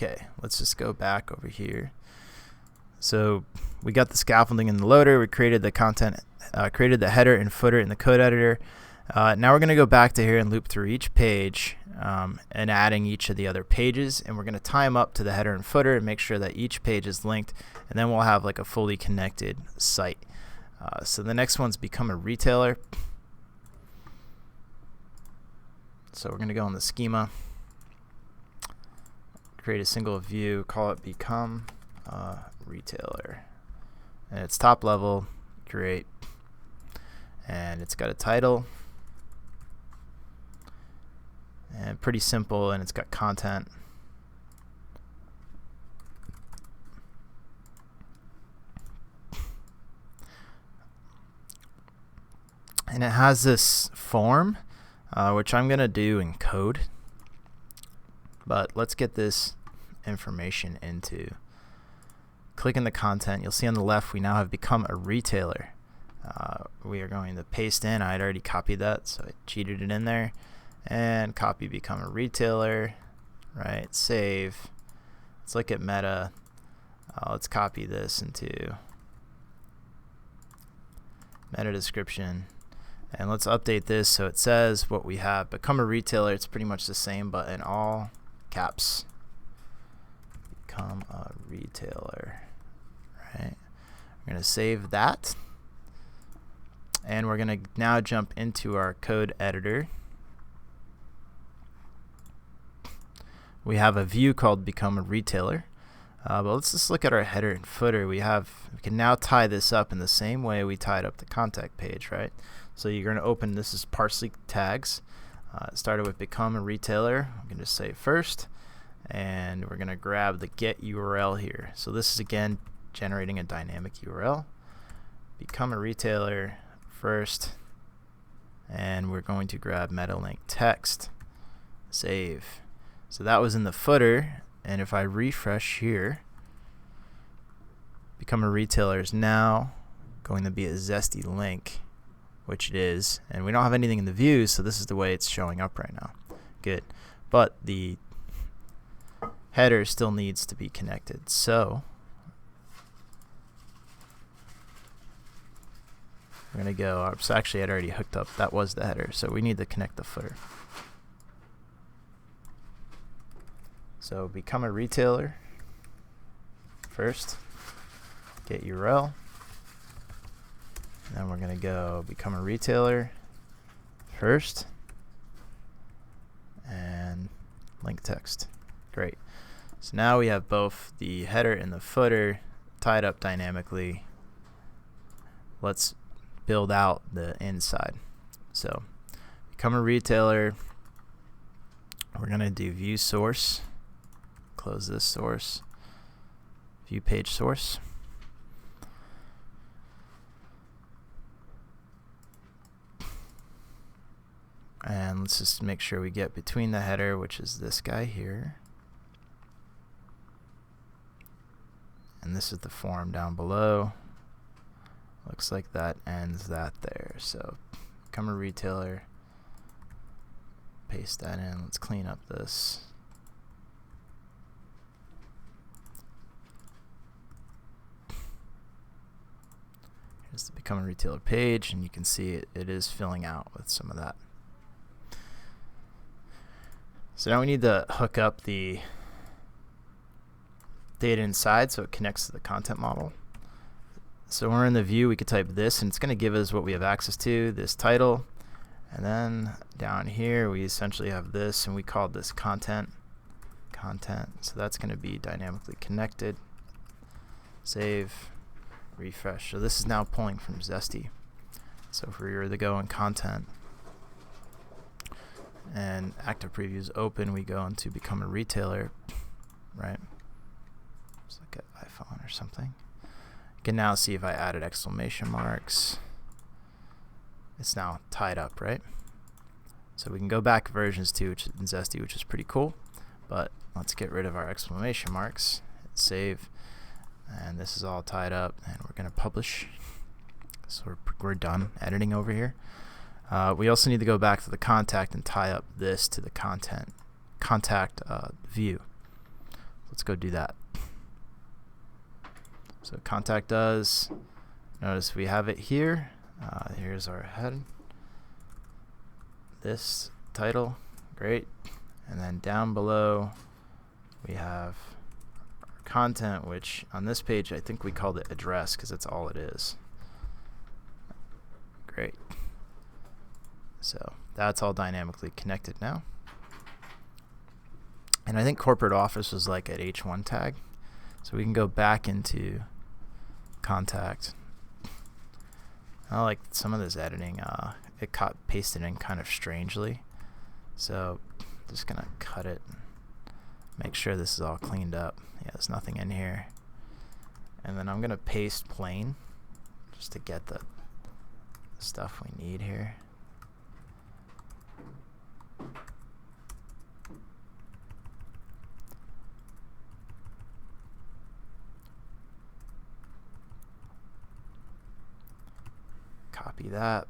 Okay, let's just go back over here. So we got the scaffolding in the loader. We created the content, created the header and footer in the code editor. Now we're going to go back to here and loop through each page and adding each of the other pages, and we're going to tie them up to the header and footer and make sure that each page is linked, and then we'll have like a fully connected site. So the next one's become a retailer. So we're going to go in the schema, create a single view, call it become a retailer, and it's top level, create, and it's got a title, and pretty simple, and it's got content. And it has this form, which I'm going to do in code. But let's get this information into. Click in the content. You'll see on the left we now have become a retailer. We are going to paste in. I had already copied that, so I cheated it in there. And copy become a retailer. Right, save. Let's look at meta. Let's copy this into meta description. And let's update this so it says what we have. Become a retailer, it's pretty much the same, but in all caps. Become a retailer. Right. We're going to save that. And we're going to now jump into our code editor. We have a view called become a retailer. But let's just look at our header and footer. We can now tie this up in the same way we tied up the contact page, right? So you're going to open, this is Parsley tags. It started with become a retailer. I'm going to just say first, and we're going to grab the get URL here. So this is again generating a dynamic URL. Become a retailer first, and we're going to grab meta link text, save. So that was in the footer, and if I refresh here, become a retailer is now going to be a zesty link, which it is, and we don't have anything in the views, so this is the way it's showing up right now. Good. But the header still needs to be connected. So we're going to go, so actually I'd already hooked up, that was the header, so we need to connect the footer. So become a retailer first, get URL. Then we're going to go become a retailer first and link text. Great. So now we have both the header and the footer tied up dynamically. Let's build out the inside. So become a retailer. We're going to do view source. Close this source. View page source. And let's just make sure we get between the header, which is this guy here, and this is the form down below. Looks like that ends that there. So become a retailer, paste that in. Let's clean up this. Here's the become a retailer page, and you can see it is filling out with some of that. So now we need to hook up the data inside so it connects to the content model. So when we're in the view, we could type this, and it's going to give us what we have access to, this title. And then down here, we essentially have this, and we called this content. So that's going to be dynamically connected. Save, refresh. So this is now pulling from Zesty. So if we were to go in content, and active preview is open, we go into become a retailer, right? Let's look at iPhone or something. You can now see if I added exclamation marks, it's now tied up, right? So we can go back versions too, which is in Zesty, which is pretty cool. But let's get rid of our exclamation marks, hit save, and this is all tied up, and we're going to publish. So we're done editing over here. We also need to go back to the contact and tie up this to the contact view. let's go do that. So contact us. Notice we have it here. Here's our head. This title, great. And then down below we have our content, which on this page I think we called it address because that's all it is. Great. So that's all dynamically connected now. And I think corporate office was like at h1 tag. So we can go back into contact. I like some of this editing. It pasted in kind of strangely. So just gonna cut it. Make sure this is all cleaned up. Yeah, there's nothing in here. And then I'm gonna paste plain just to get the stuff we need here. Copy that,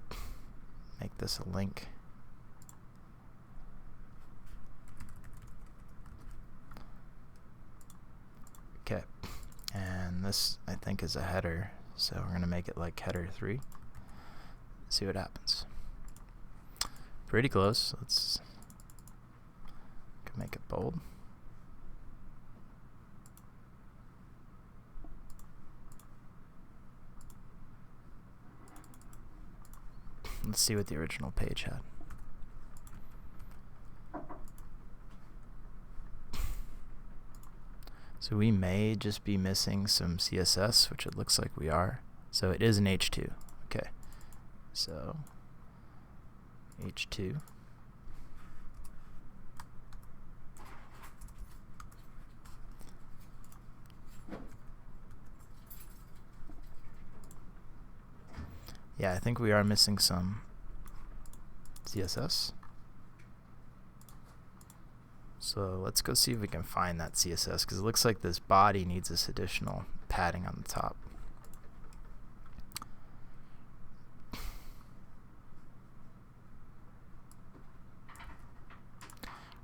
make this a link. Okay, and this I think is a header, so we're going to make it like header 3. See what happens. Pretty close. Let's make it bold. Let's see what the original page had. So we may just be missing some CSS, which it looks like we are. So it is an H2. Okay. So H2. Yeah, I think we are missing some CSS. So let's go see if we can find that CSS, because it looks like this body needs this additional padding on the top.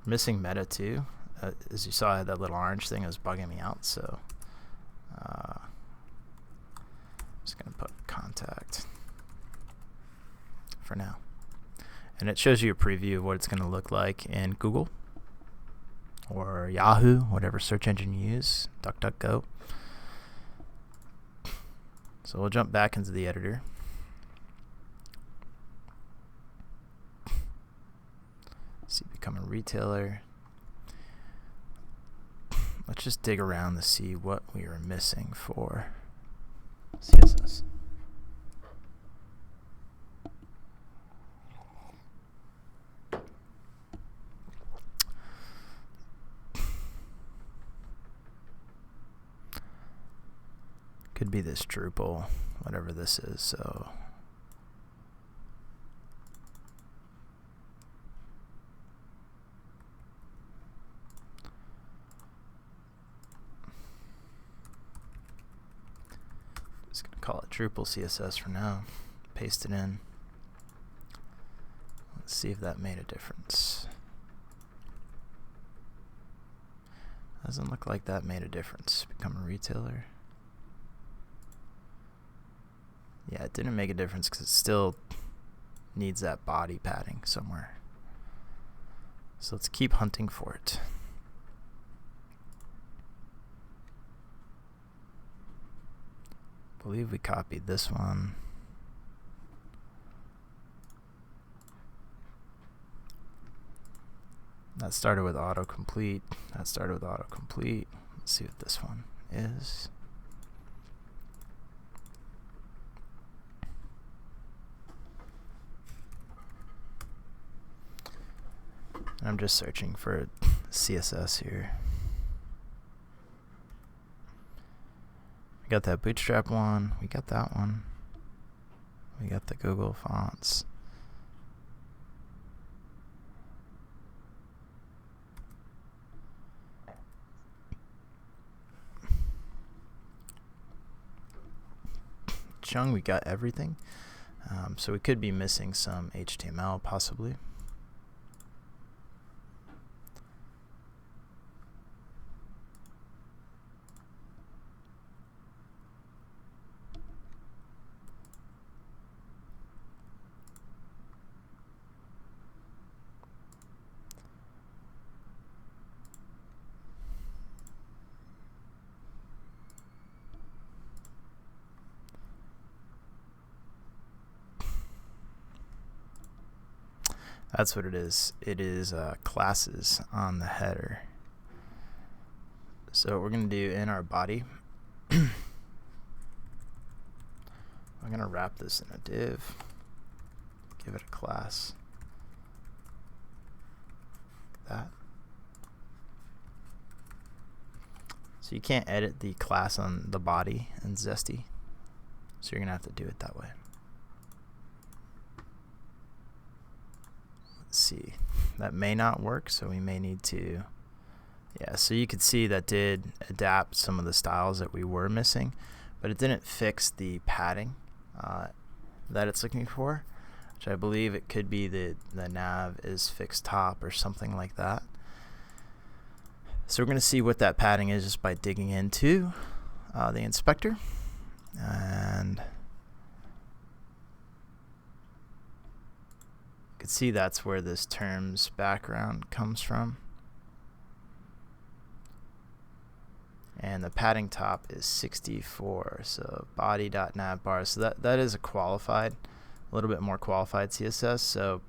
Missing meta too. As you saw, I had that little orange thing that was bugging me out, so I'm just going to put contact for now. And it shows you a preview of what it's going to look like in Google or Yahoo, whatever search engine you use, DuckDuckGo. So we'll jump back into the editor. See, become a retailer. Let's just dig around to see what we are missing for CSS. Could be this Drupal, whatever this is. So just gonna call it Drupal CSS for now. Paste it in. Let's see if that made a difference. Doesn't look like that made a difference. Become a retailer. Yeah, it didn't make a difference because it still needs that body padding somewhere. So let's keep hunting for it. I believe we copied this one. That started with autocomplete. That started with autocomplete. Let's see what this one is. I'm just searching for CSS here. We got that Bootstrap one. We got that one. We got the Google fonts. Chung, we got everything. So we could be missing some HTML possibly. That's what it is. It is classes on the header. So what we're going to do in our body, I'm going to wrap this in a div, give it a class. That. So you can't edit the class on the body in Zesty, so you're going to have to do it that way. Let's see. That may not work, so we may need to... Yeah, so you could see that did adapt some of the styles that we were missing, but it didn't fix the padding that it's looking for, which I believe it could be the nav is fixed top or something like that. So we're going to see what that padding is just by digging into the inspector. And you can see that's where this terms background comes from. And the padding top is 64, so body.navbar. So that is a little bit more qualified CSS. So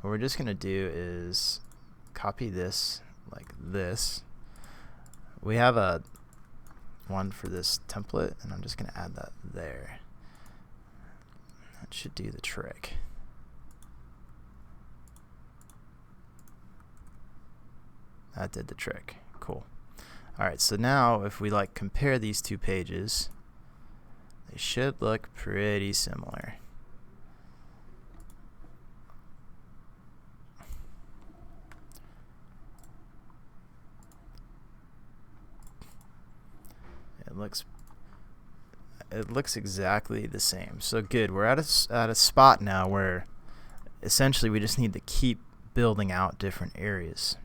what we're just going to do is copy this like this. We have a one for this template, and I'm just going to add that there. That should do the trick. That did the trick. Cool. Alright, so now if we like compare these two pages, they should look pretty similar. It looks exactly the same. So good. We're at a spot now where essentially we just need to keep building out different areas.